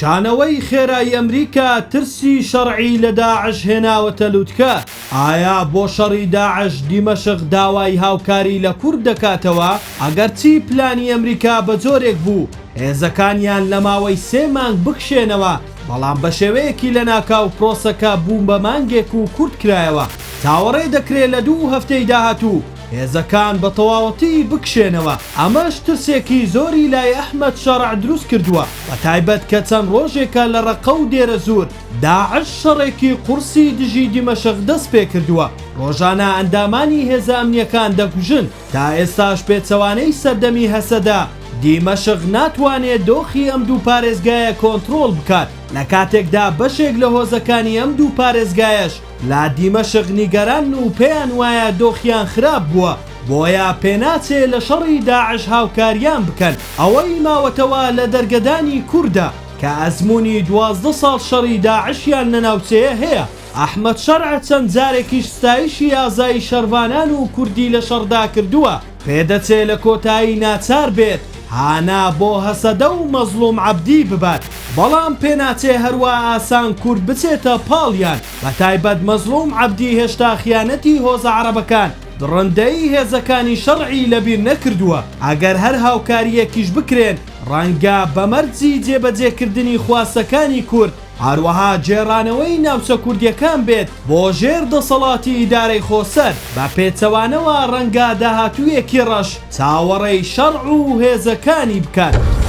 پیشانەوەی خێرایی ئەمریکا ترسی شەرعی لە داعش هێناوەتە لووتکە. ئایا بۆ شەڕی داعش دیمەشق داوای هاوکاری لە کورد دەکاتەوە؟ ئەگەرچی پلانی ئەمریکا بە جۆرێک بوو هێزەکانیان لە ماوەی 3 مانگ بکشێنەوە، بەڵام بە شێوەیەکی لە ناکاو پرۆسەکە بووم بە مانگێک و کورد کرایەوە. چاوەڕێ دەکرێت لە 2 هەفتەی داهاتوو هێزەکان بە تەواوەتی بکشێنەوە. ئەمەش ترسێکی زۆری لای ئەحمەد شەرع دروست کردووە، بە تایبەت کە چەند ڕۆژێکە لە ڕەقە و دێرە زور داعش شەڕێکی قورسی دژی دیمەشق دەست پێ کردووە. ڕۆژانە ئەندامانی هێزە ئەمنیەکان دەکوژن. تا ئێستاش پێچەوانەی سەردەمی هەسەدا دیمەشق ناتوانێت دۆخی ئەم دوو پارێزگایە کۆنتڕۆڵ بکات، لە کاتێکدا بەشێک لە هۆزەکانی ئەم دوو پارێزگایەش لا دیمەشق نیگەران و پێیان وایە دۆخیان خراپ بووە، بۆیە پێناچێت لە شەڕی داعش هاوکاریان بکەن. ئەوەی ماوەتەوە لە دەرگەدانی کووردە کە ئەزمموی 12 ساڵ شەڕی داعشیان لە ناوچەیە هەیە. ئەحمەد شەرع چەند جارێکیش ستایشی ئازایی شەروانان و کوردی لە شەڕدا کردووە. پێدەچێت لە کۆتایی ناچار بێت هانا بۆ هەسەدە و مەزلوم عەبدی ببات، بەڵام پێناچێ هەروە ئاسان کورد بچێتە پاڵیان. بە تایبەت مەزلوم عەبدی هێشتا خیانەتی هۆزە عەرەبەکان دڕندەی هێزەکانی شەرعی لەبیر نەکردووە. ئەگەر هەر هاوکاریەکیش بکرێن ڕەنگە بەمەرجی جێبەجێکردنی خواستەکانی کورد هەروەها جێڕانەوەی ناوچە کوردیەکان بێت بۆ ژێر دەسەڵاتی ئیدارەی خۆسەر. بە پێچەوانەوە ڕەنگە داهاتوویەکی ڕەش چاوەڕێی شەرع و هێزەکانی بکات.